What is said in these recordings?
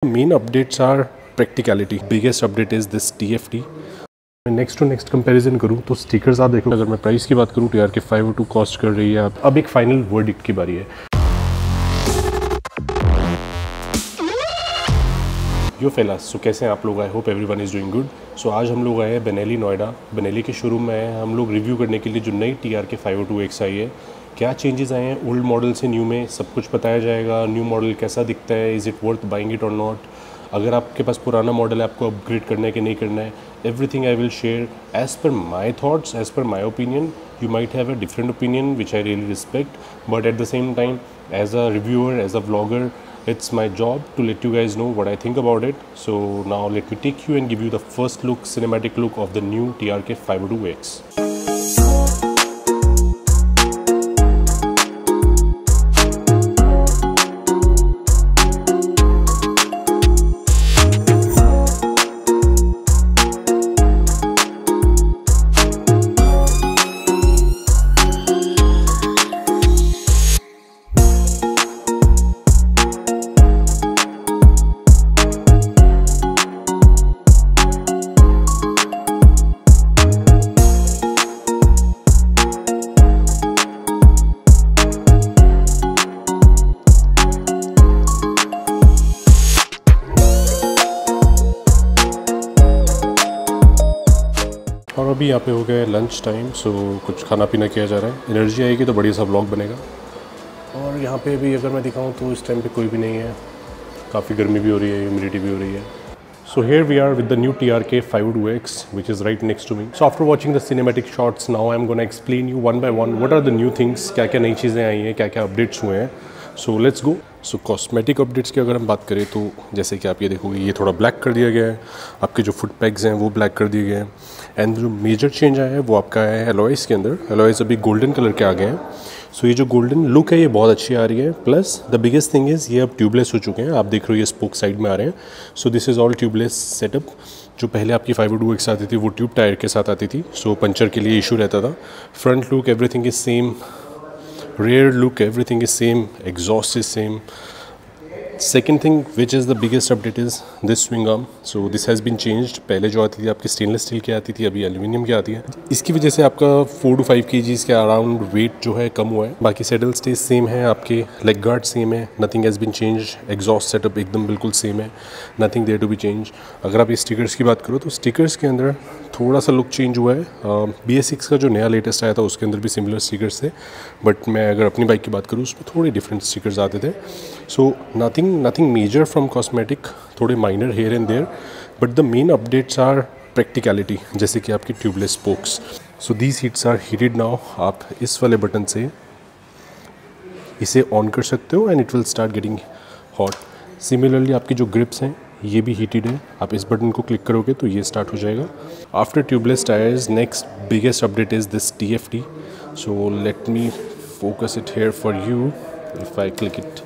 Main updates are practicality. Biggest update is this TFT. Next to next comparison करूँ तो stickers आप देखो, अगर मैं प्राइस की बात करूँ TRK 502 कॉस्ट कर रही है अब एक फाइनल वर्डिक्ट की बारी है। यो फेलास, सो कैसे हैं आप लोग? I hope everyone is doing good. So आज हम लोग आए हैं बेनेली नोएडा। बेनेली के शोरूम में आए हम लोग रिव्यू करने के लिए जो नई TRK 502X आई है, क्या चेंजेस आए हैं ओल्ड मॉडल से न्यू में, सब कुछ बताया जाएगा। न्यू मॉडल कैसा दिखता है, is it worth buying it और नॉट, अगर आपके पास पुराना मॉडल है आपको अपग्रेड करना है कि नहीं करना है, everything I will share as per my thoughts, as per my opinion. You might have a different opinion which I really respect, but at the same time as a reviewer, as a vlogger, it's my job to let you guys know what I think about it. So now let me take you and give you the first look, cinematic look of the new TRK 502X. और अभी यहाँ पे हो गया lunch time, सो कुछ खाना पीना किया जा रहा है। एनर्जी आएगी तो बढ़िया सा व्लॉग बनेगा। और यहाँ पे भी अगर मैं दिखाऊँ तो इस टाइम पे कोई भी नहीं है, काफ़ी गर्मी भी हो रही है, ह्यूमिडिटी भी हो रही है। So here we are with the new TRK 502X, which is right next to me. So after watching the cinematic shots, now I'm gonna explain you one by one what are the new things, क्या क्या नई चीज़ें आई हैं, क्या क्या updates हुए हैं। So let's go. So cosmetic updates की अगर हम बात करें तो जैसे कि आप ये देखोगे, ये थोड़ा ब्लैक कर दिया गया है, आपके जो फुट पैग्स हैं वो ब्लैक कर दिए गए हैं। एंड जो मेजर चेंज आया है वो आपका है एलॉयज़ के अंदर। एलॉयज़ अभी गोल्डन कलर के आ गए हैं। सो ये जो गोल्डन लुक है ये बहुत अच्छी आ रही है। Plus the biggest thing is ये अब ट्यूबलेस हो चुके हैं, आप देख रहे हो ये स्पोक साइड में आ रहे हैं। सो this is all tubeless setup. जो पहले आपकी 502X आती थी वो ट्यूब टायर के साथ आती थी, सो पंचर के लिए इशू रहता था। Front look everything is same, rear look everything is same, exhaust is same. Second thing which is the biggest update is this swing arm. So this has been changed. पहले जो आती थी आपकी stainless steel की आती थी, अभी aluminium की आती है। इसकी वजह से आपका 4 to 5 kgs के अराउंड वेट जो है कम हुआ है। बाकी सेडल स्टेज सेम है, आपके लेग गार्ड सेम है, nothing has been change. Exhaust setup एकदम बिल्कुल सेम है, nothing there to be change. अगर आप ये स्टिकर्स की बात करो तो स्टिकर्स के अंदर थोड़ा सा लुक चेंज हुआ है। BS6 का जो नया लेटेस्ट आया था उसके अंदर भी सिमिलर स्टिकर्स थे, बट मैं अगर अपनी बाइक की बात करूँ उसमें थोड़े डिफरेंट स्टिकर्स आते थे। So nothing major from cosmetic, थोड़े minor here and there, but the main updates are practicality, जैसे कि आपकी tubeless spokes. So these heats are heated now. आप इस वाले बटन से इसे ऑन कर सकते हो and it will start getting hot. Similarly आपकी जो ग्रिप्स हैं ये भी हीटेड है, आप इस बटन को क्लिक करोगे तो ये स्टार्ट हो जाएगा। After tubeless tyres next biggest update is this TFT। So let me focus it here for you. If I click it,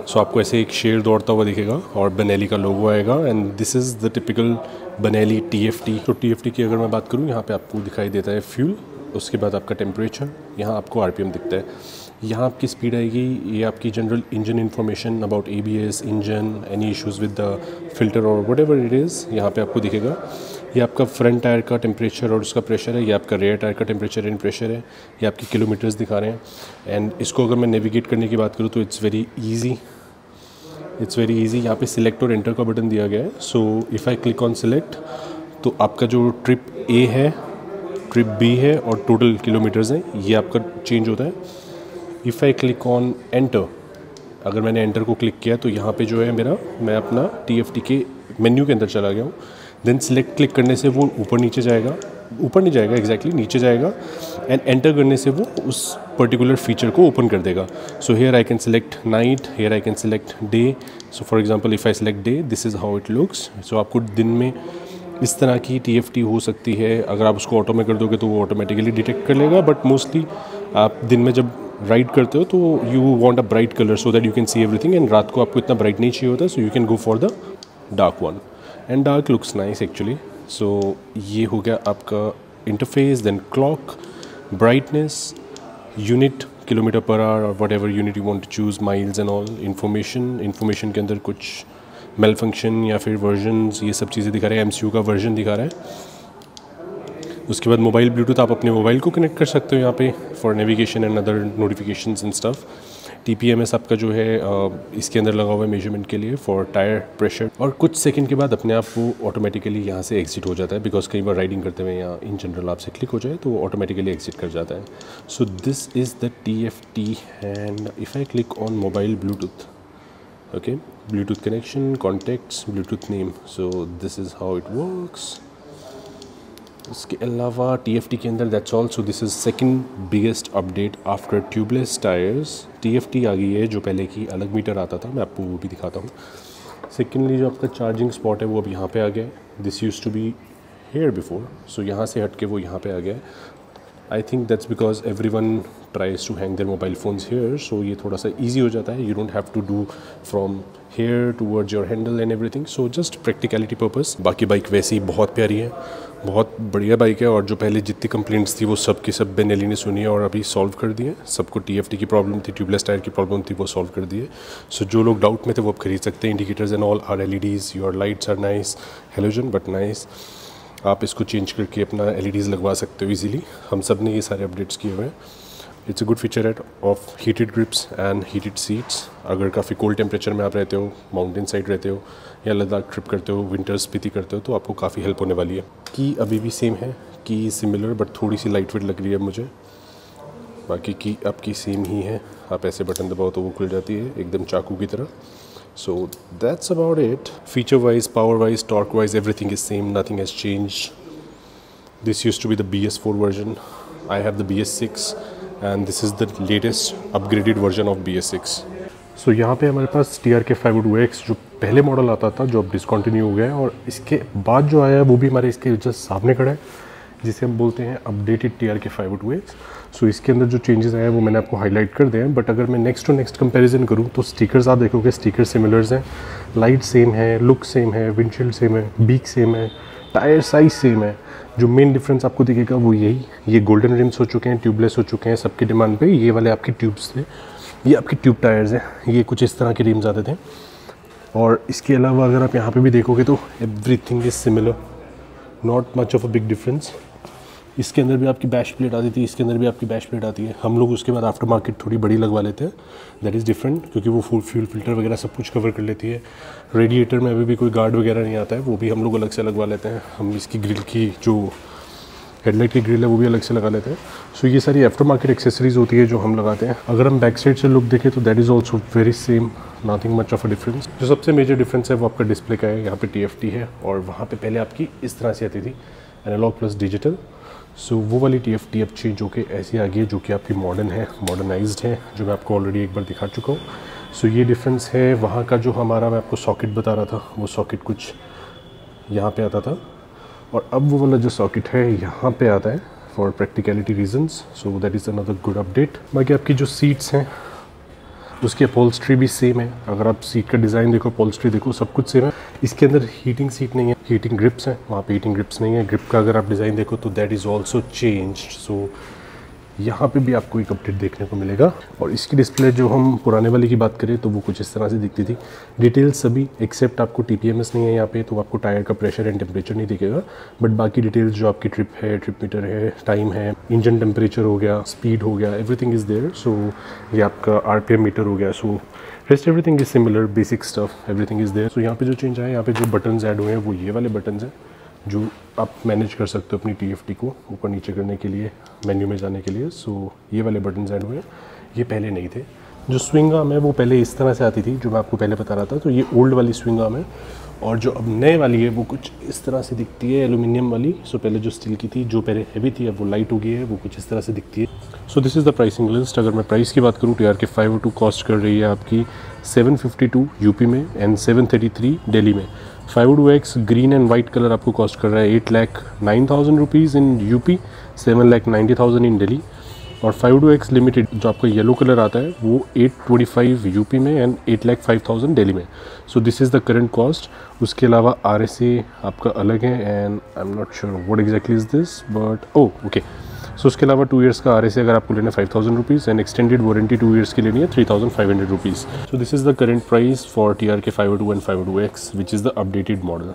so आपको ऐसे एक शेर दौड़ता हुआ दिखेगा और बेनेली का लोगो आएगा and this is the typical Benelli TFT। तो TFT की अगर मैं बात करूँ, यहाँ पे आपको दिखाई देता है फ्यूल, उसके बाद आपका टेम्परेचर, यहाँ आपको RPM दिखता है, यहाँ आपकी स्पीड आएगी, ये आपकी general engine information about ABS, engine, any issues with the filter और वट एवर इट इज़, यहाँ पे आपको दिखेगा। ये आपका फ्रंट टायर का टेम्परेचर और उसका प्रेशर है, ये आपका रेयर टायर का टेम्परेचर एंड प्रेशर है, ये आपकी किलोमीटर्स दिखा रहे हैं। एंड इसको अगर मैं नेविगेट करने की बात करूँ तो इट्स वेरी ईजी। यहाँ पे सिलेक्ट और एंटर का बटन दिया गया है। So if I click on select तो आपका जो ट्रिप A है, ट्रिप B है और टोटल किलोमीटर्स हैं ये आपका चेंज होता है। If I click on enter, अगर मैंने एंटर को क्लिक किया तो यहाँ पे जो है मेरा, मैं अपना TFT के मेन्यू के अंदर चला गया हूँ। देन सिलेक्ट क्लिक करने से वो ऊपर नीचे जाएगा, ऊपर नहीं जाएगा एग्जैक्टली नीचे जाएगा, एंड एंटर करने से वो उस पर्टिकुलर फीचर को ओपन कर देगा। So here I can select night, here I can select day. So for example if I select day, this is how it looks. So आपको दिन में इस तरह की TFT हो सकती है। अगर आप उसको ऑटो में कर दोगे तो वो ऑटोमेटिकली डिटेक्ट कर लेगा, बट मोस्टली आप दिन में जब राइड करते हो तो you want a bright colour so that you can see everything, and रात को आपको इतना ब्राइट नहीं चाहिए होता, so you can go for the dark one, and dark looks nice actually. So ये हो गया आपका interface. Then clock, brightness, unit, kilometre per hour और whatever unit you want to choose, miles and all, information के अंदर कुछ mail function या फिर वर्जन्स, ये सब चीज़ें दिखा रहे हैं। MCU का वर्जन दिखा रहा है। उसके बाद मोबाइल ब्लूटूथ, आप अपने मोबाइल को कनेक्ट कर सकते हो यहाँ पे for navigation and other notifications and stuff. TPMS आपका जो है इसके अंदर लगा हुआ है मेजरमेंट के लिए फॉर टायर प्रेशर, और कुछ सेकंड के बाद अपने आप वो ऑटोमेटिकली यहाँ से एग्जिट हो जाता है, बिकॉज कई बार राइडिंग करते हुए या इन जनरल आपसे क्लिक हो जाए तो ऑटोमेटिकली एग्जिट कर जाता है। So this is the TFT and if I click on mobile Bluetooth, okay, Bluetooth connection, contacts, Bluetooth name, so this is how it works. इसके अलावा TFT के अंदर that's all. So this is second biggest update after tubeless tyres. TFT आ गई है, जो पहले की अलग मीटर आता था, मैं आपको वो भी दिखाता हूँ। सेकेंडली जो आपका चार्जिंग स्पॉट है वो अब यहाँ पे आ गया है। This used to be here before, so यहाँ से हट के वो यहाँ पे आ गया है। I think that's because everyone tries to hang their mobile phones here, so ये थोड़ा सा ईजी हो जाता है। You don't have to do from here towards your handle and everything, so just practicality purpose. बाकी बाइक वैसे ही बहुत प्यारी है, बहुत बढ़िया बाइक है, और जो पहले जितनी कंप्लेंट्स थी वो सब की सब बेनेली ने सुनी है और अभी सॉल्व कर दिए। सबको TFT की प्रॉब्लम थी, ट्यूबलेस टायर की प्रॉब्लम थी, वो सॉल्व कर दिए। सो जो लोग डाउट में थे वो अब खरीद सकते हैं। Indicators and all are LEDs, your lights are nice, halogen but nice. आप इसको चेंज करके अपना LEDs लगवा सकते हो इजीली। हम सब ने ये सारे अपडेट्स किए हुए हैं। It's a good feature at of heated grips and heated seats. अगर काफ़ी कोल्ड टेम्परेचर में आप रहते हो, माउंटेन साइड रहते हो या लद्दाख ट्रिप करते हो, विंटर्स स्पीति करते हो, तो आपको काफ़ी हेल्प होने वाली है। की अभी भी सेम है, की सिमिलर बट थोड़ी सी लाइट वेट लग रही है मुझे। बाकी की आपकी सेम ही है, आप ऐसे बटन दबाओ तो वो खुल जाती है एकदम चाकू की तरह। So that's about it. Feature wise, power wise, torque wise, everything is same, nothing has changed. This used to be the BS4 version. I have the BS6 and this is the latest upgraded version of BS6. So यहाँ पे हमारे पास TRK 502X जो पहले model आता था, जो अब discontinue हो गया है, और इसके बाद जो आया है वो भी हमारे इसके जस्ट सामने खड़ा है, जिसे हम बोलते हैं अपडेटेड TRK 502X। सो इसके अंदर जो चेंजेस आए हैं वो मैंने आपको हाईलाइट कर दिए हैं, बट अगर मैं नेक्स्ट टू नेक्स्ट कंपैरिजन करूँ तो स्टिकर्स आप देखोगे, स्टिकर सिमिलर्स हैं, लाइट सेम है, लुक सेम है, विंडशील्ड सेम है, बीक सेम है, टायर साइज सेम है। जो मेन डिफरेंस आपको दिखेगा वो यही, ये गोल्डन रिम्स हो चुके हैं, ट्यूबलेस हो चुके हैं सबकी डिमांड पे। ये वाले आपके ट्यूब्स थे, ये आपके ट्यूब टायर्स हैं, ये कुछ इस तरह के रिम्स आते थे। और इसके अलावा अगर आप यहाँ पे भी देखोगे तो everything is similar, not much of a big difference. इसके अंदर भी आपकी बैश प्लेट आती थी, इसके अंदर भी आपकी बैश प्लेट आती है। हम लोग उसके बाद आफ्टर मार्केट थोड़ी बड़ी लगवा लेते हैं, दैट इज़ डिफरेंट, क्योंकि वो फुल फ्यूल फिल्टर वगैरह सब कुछ कवर कर लेती है। रेडिएटर में अभी भी कोई गार्ड वगैरह नहीं आता है, वो भी हम लोग अलग से लगवा लेते हैं। हम इसकी ग्रिल की जो हेडलाइट की ग्रिल है वो भी अलग से लगा लेते हैं। सो ये सारी आफ्टर मार्केट एक्सेसरीज होती है जो हम लगाते हैं। अगर हम बैक साइड से लुक देखें तो that is also very same, nothing much of a difference. जो सबसे मेजर डिफरेंस है वो आपका डिस्प्ले का है। यहाँ पे TFT है और वहाँ पे पहले आपकी इस तरह से आती थी, एनालॉग प्लस डिजिटल। सो वो वाली TFT अब चेंज होके ऐसी आ गई है, जो कि आपकी मॉडर्न है, मॉडर्नाइज्ड है, जो मैं आपको ऑलरेडी एक बार दिखा चुका हूँ। सो ये डिफरेंस है। वहाँ का जो हमारा मैं आपको सॉकेट बता रहा था, वो सॉकेट कुछ यहाँ पे आता था, और अब वो वाला जो सॉकेट है यहाँ पे आता है for practicality reasons. So that is another good update. बाकी आपकी जो सीट्स हैं उसकी अपॉल्स्ट्री भी सेम है। अगर आप सीट का डिज़ाइन देखो, अपॉल्स्ट्री देखो, सब कुछ सेम है। इसके अंदर हीटिंग सीट नहीं है, हीटिंग ग्रिप्स हैं, वहाँ पे हीटिंग ग्रिप्स नहीं है। ग्रिप का अगर आप डिज़ाइन देखो तो दैट इज़ ऑल्सो चेंज्ड। सो यहाँ पे भी आपको एक अपडेट देखने को मिलेगा। और इसकी डिस्प्ले जो हम पुराने वाले की बात करें तो वो कुछ इस तरह से दिखती थी। डिटेल्स सभी एक्सेप्ट आपको TPMS नहीं है यहाँ पे, तो आपको टायर का प्रेशर एंड टेम्परेचर नहीं दिखेगा, बट बाकी डिटेल्स जो आपकी ट्रिप है, ट्रिप मीटर है, टाइम है, इंजन टेम्परेचर हो गया, स्पीड हो गया, एवरीथिंग इज़ देयर। सो ये आपका RPM मीटर हो गया। So rest everything is similar, basic stuff, everything is there. So यहाँ पे जो चेंज आया, यहाँ पे जो बटन्स ऐड हुए हैं वो ये वाले बटन्स हैं, जो आप मैनेज कर सकते हो अपनी TFT को ऊपर नीचे करने के लिए, मेन्यू में जाने के लिए। सो ये वाले बटन्स ऐड हुए हैं, ये पहले नहीं थे। जो स्विंग आर्म है वो पहले इस तरह से आती थी, जो मैं आपको पहले बता रहा था, तो ये ओल्ड वाली स्विंग आर्म है। और जो अब नए वाली है वो कुछ इस तरह से दिखती है, एल्यूमिनियम वाली। सो पहले जो स्टील की थी, जो पहले हैवी थी, अब वो लाइट हो गई है, वो कुछ इस तरह से दिखती है। So this is the pricing list. अगर मैं प्राइस की बात करूँ, TRK 502 कॉस्ट कर रही है आपकी 752 यूपी में एंड 733 दिल्ली में। 502X green and white colour आपको कॉस्ट कर रहा है 8,09,000 रुपीज़ इन यूपी, 7,90,000 इन दिल्ली। और 502X लिमिटेड जो आपका येलो कलर आता है वो 825 यूपी में एंड 8,05,000 दिल्ली में। So this is the current cost. उसके अलावा RSA आपका अलग है and I am not sure what exactly is this, but okay. So उसके अलावा 2 ईयर्स का RAC अगर आपको लेना है 5000 rupees and extended warranty 2 years की लेनी है 3500 rupees. So this is the current price for TRK 502 एंड 502X which is the updated model.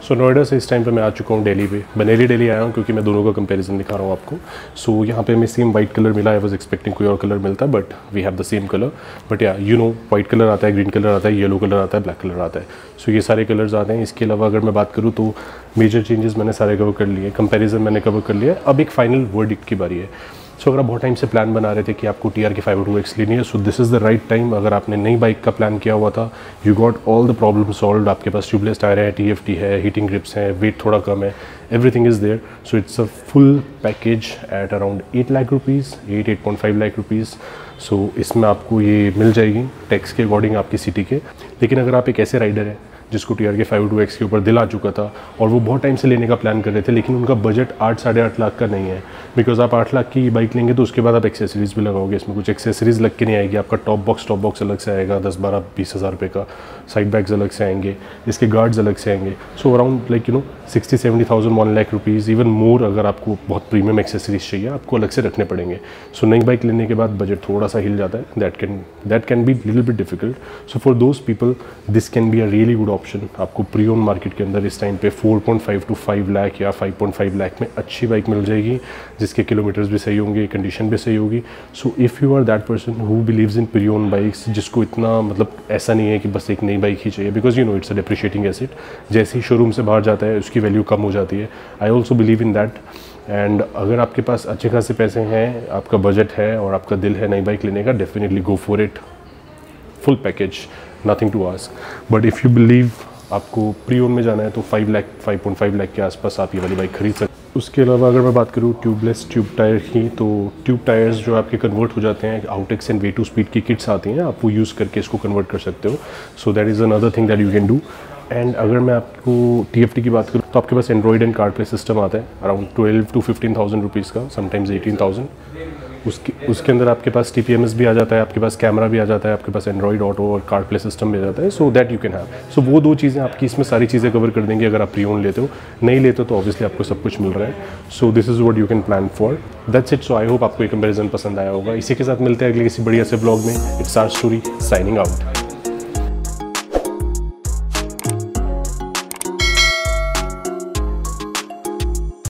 So Noida से इस टाइम पे मैं आ चुका हूँ दिल्ली पे, बनेली दिल्ली आया हूँ क्योंकि मैं दोनों का कंपैरिजन दिखा रहा हूँ आपको। सो यहाँ पे मैं सेम वाइट कलर मिला, आई वाज एक्सपेक्टिंग कोई और कलर मिलता, but we have the same colour. But या यू नो वाइट कलर आता है, ग्रीन कलर आता है, येलो कलर आता है, ब्लैक कलर आता है। सो ये सारे कलर्स आते हैं। इसके अलावा अगर मैं बात करूँ तो मेजर चेंजेस मैंने सारे कवर कर लिए, कंपेरिजन मैंने कवर कर लिया। अब एक फाइनल वर्डिक्ट की बारी है। सो अगर आप बहुत टाइम से प्लान बना रहे थे कि आपको TRK 502X लेनी है, so this is the right time. अगर आपने नई बाइक का प्लान किया हुआ था, you got all the problem solve. आपके पास ट्यूबलेस टायर है, TFT है, हीटिंग ग्रिप्स हैं, वेट थोड़ा कम है, everything is there. So it's a full package at around 8 lakh rupees, 8.5 lakh rupees. So इसमें आपको ये मिल जाएगी टैक्स के अकॉर्डिंग आपकी सिटी के। लेकिन अगर आप एक ऐसे राइडर हैं जिसको TRK 502X के ऊपर दिल आ चुका था और वो बहुत टाइम से लेने का प्लान कर रहे थे, लेकिन उनका बजट 8-8.5 लाख का नहीं है, बिकॉज आप 8 लाख की बाइक लेंगे तो उसके बाद आप एक्सेसरीज़ भी लगाओगे। इसमें कुछ एक्सेसरीज़ लग के नहीं आएगी। आपका टॉप बॉक्स अलग से आएगा 10-12-20 हज़ार रुपये का, साइड बैग्स अलग से आएंगे, इसके गार्ड्स अलग से आएंगे। So around like 60-70,000, 1 lakh rupees, even more. अगर आपको बहुत प्रीमियम एक्सेसरीज चाहिए आपको अलग से रखने पड़ेंगे। सो नई बाइक लेने के बाद बजट थोड़ा सा हिल जाता है। That can be little bit difficult. So for those people this can be a really good option. आपको प्री ओन मार्केट के अंदर इस टाइम पे 4.5 to 5 लाख या 5.5 लाख में अच्छी बाइक मिल जाएगी, जिसके किलोमीटर्स भी सही होंगे, कंडीशन भी सही होगी। So if you are that person who believes in pre own bikes, जिसको इतना मतलब ऐसा नहीं है कि बस एक नई बाइक ही चाहिए, because it's a depreciating asset. जैसे ही शोरूम से बाहर जाता है उसकी वैल्यू कम हो जाती है। I also believe in that. And अगर आपके पास अच्छे खासे पैसे हैं, आपका बजट है और आपका दिल है नई बाइक लेने का, definitely go for it. Full package, nothing to ask. But if you believe आपको प्री ओन में जाना है तो 5.5 लाख के आसपास आप ये वाली बाइक खरीद सकते हैं। उसके अलावा अगर मैं बात करूँ ट्यूबलेस ट्यूब टायर की, तो ट्यूब टायर्स जो आपके कन्वर्ट हो जाते हैं, आउटेक्स एंड वे2 स्पीड की किट्स आती हैं, आप वो यूज़ करके इसको कन्वर्ट कर सकते हो। So that is another thing that you can do. And अगर मैं आपको TFT की बात करूँ तो आपके पास Android and CarPlay system आता है अराउंड 12 to 15,000 रुपीज़ का, समटाइम्स 18,000। उसके अंदर आपके पास TPMS भी आ जाता है, आपके पास कैमरा भी आ जाता है, आपके पास एंड्रॉयड ऑटो और कार प्ले सिस्टम भी आ जाता है। So that you can have. So वो दो चीज़ें आपकी इसमें सारी चीज़ें कवर कर देंगे अगर आप प्री ओन लेते हो। नहीं लेते हो तो ऑब्वियसली आपको सब कुछ मिल रहा है। So this is what you can plan for. That's it. So I hope आपको ये कंपैरिजन पसंद आया होगा। इसी के साथ मिलते हैं अगले किसी बढ़िया से ब्लॉग में। It's our story, signing out.